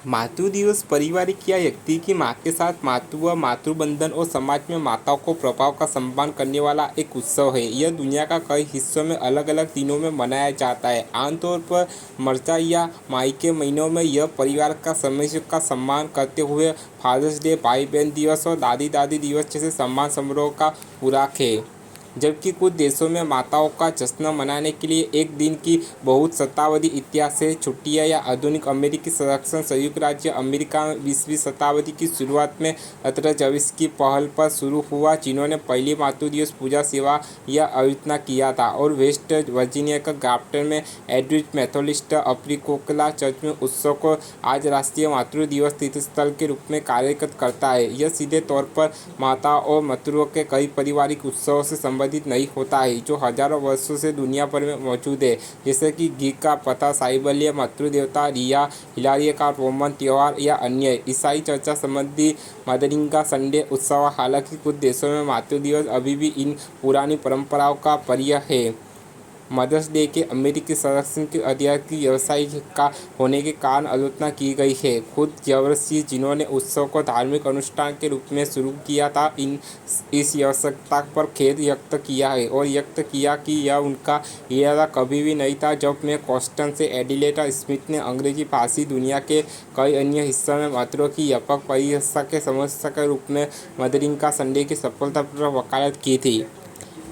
मातृ दिवस पारिवारिक या व्यक्ति की माँ के साथ मातृ मातृबंधन और समाज में माताओं को प्रभाव का सम्मान करने वाला एक उत्सव है। यह दुनिया का कई हिस्सों में अलग अलग दिनों में मनाया जाता है। आमतौर पर मार्च या मई के महीनों में यह परिवार का सदस्य का सम्मान करते हुए फादर्स डे, भाई बहन दिवस और दादी दादी दिवस जैसे सम्मान समारोह का पूरक है। जबकि कुछ देशों में माताओं का जश्न मनाने के लिए एक दिन की बहुत शताब्दी इतिहास है। छुट्टियां या आधुनिक अमेरिकी संरक्षण संयुक्त राज्य अमेरिका में 20वीं शताब्दी की शुरुआत में 1824 की पहल पर शुरू हुआ, जिन्होंने पहली मातृ दिवस पूजा सेवा या आयोजना किया था और वेस्ट वर्जीनिया का ग्राफ्टन में एड्रिच मेथोडिस्ट अपिकोकला चर्च में उत्सव को आज राष्ट्रीय मातृ दिवस तीर्थस्थल के रूप में कार्य करता है। यह सीधे तौर पर माता और मातृत्व के कई पारिवारिक उत्सवों से संबंधित नहीं होता है, जो हजारों वर्षों से दुनिया भर में मौजूद है, जैसे कि ग्रीक का पता साइबेरिया मातृ देवता रिया हिलारिया का रोमन त्योहार या अन्य ईसाई चर्चा संबंधी मदरिंगा संडे उत्सव। हालांकि कुछ देशों में मातृ दिवस अभी भी इन पुरानी परंपराओं का पर्याय है। मदर्स डे के अमेरिकी संरक्षण के अधिकार की व्यवसायिक का होने के कारण आलोचना की गई है। खुद जबरसी, जिन्होंने उत्सव को धार्मिक अनुष्ठान के रूप में शुरू किया था, इस आवश्यकता पर खेद व्यक्त किया है और व्यक्त किया कि यह उनका इरादा कभी भी नहीं था। जब मैं कॉस्टन से एडिलेटा स्मिथ ने अंग्रेजी भाषी दुनिया के कई अन्य हिस्सों में मातृत्व की व्यापक परिभाषा के समस्या के रूप में मदरिंगा संडे की सफलतापूर्वक वकालत की थी।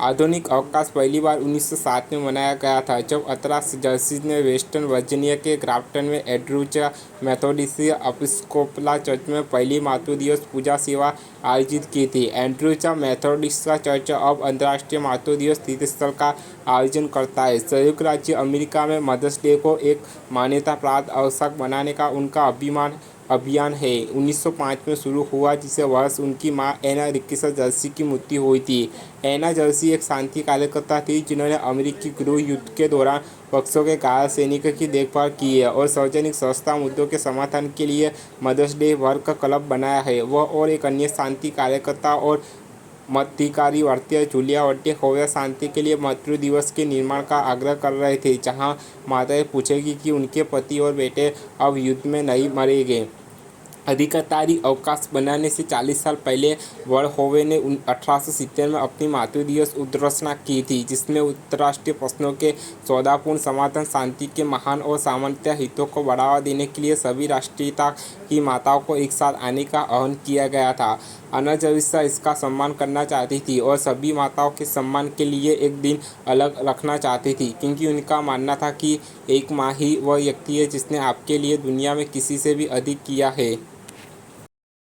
आधुनिक अवकाश पहली बार 1907 में मनाया गया था, जब अतरास जर्सी ने वेस्टर्न वर्जीनिया के ग्राफ्टन में एड्रूच मेथोडिस्ट एपिस्कोपल चर्च में पहली मातृ दिवस पूजा सेवा आयोजित की थी। एंड्रूज मेथोडिस्ट चर्च अब अंतर्राष्ट्रीय मातृ दिवस तीर्थस्थल का आयोजन करता है। संयुक्त राज्य अमेरिका में मदर्स डे को एक मान्यता प्राप्त अवसर बनाने का उनका अभियान है 1905 में शुरू हुआ, जिसे वर्ष उनकी मां एना रिकेसा जर्सी की मृत्यु हुई थी। एना जर्सी एक शांति कार्यकर्ता थी, जिन्होंने अमेरिकी गृह युद्ध के दौरान पक्षों के घायल सैनिकों की देखभाल की है और सार्वजनिक संस्था मुद्दों के समाधान के लिए मदर्स डे वर्क क्लब बनाया है। वह और एक अन्य शांति कार्यकर्ता और मताधिकारी भारतीय जूलिया वट्टे होवे शांति के लिए मातृ दिवस के निर्माण का आग्रह कर रहे थे, जहां माताएं पूछेंगी कि उनके पति और बेटे अब युद्ध में नहीं मरेंगे। अधिकारी अवकाश बनाने से 40 साल पहले वर्डहोवे ने 1870 में अपनी मातृ दिवस उद्घोषणा की थी, जिसमें अंतर्राष्ट्रीय प्रश्नों के सौहार्दपूर्ण समाधान, शांति के महान और सामान्य हितों को बढ़ावा देने के लिए सभी राष्ट्रीयता की माताओं को एक साथ आने का आह्वान किया गया था। अना जर्सी इसका सम्मान करना चाहती थी और सभी माताओं के सम्मान के लिए एक दिन अलग रखना चाहती थी, क्योंकि उनका मानना था कि एक माँ ही वह व्यक्ति है जिसने आपके लिए दुनिया में किसी से भी अधिक किया है।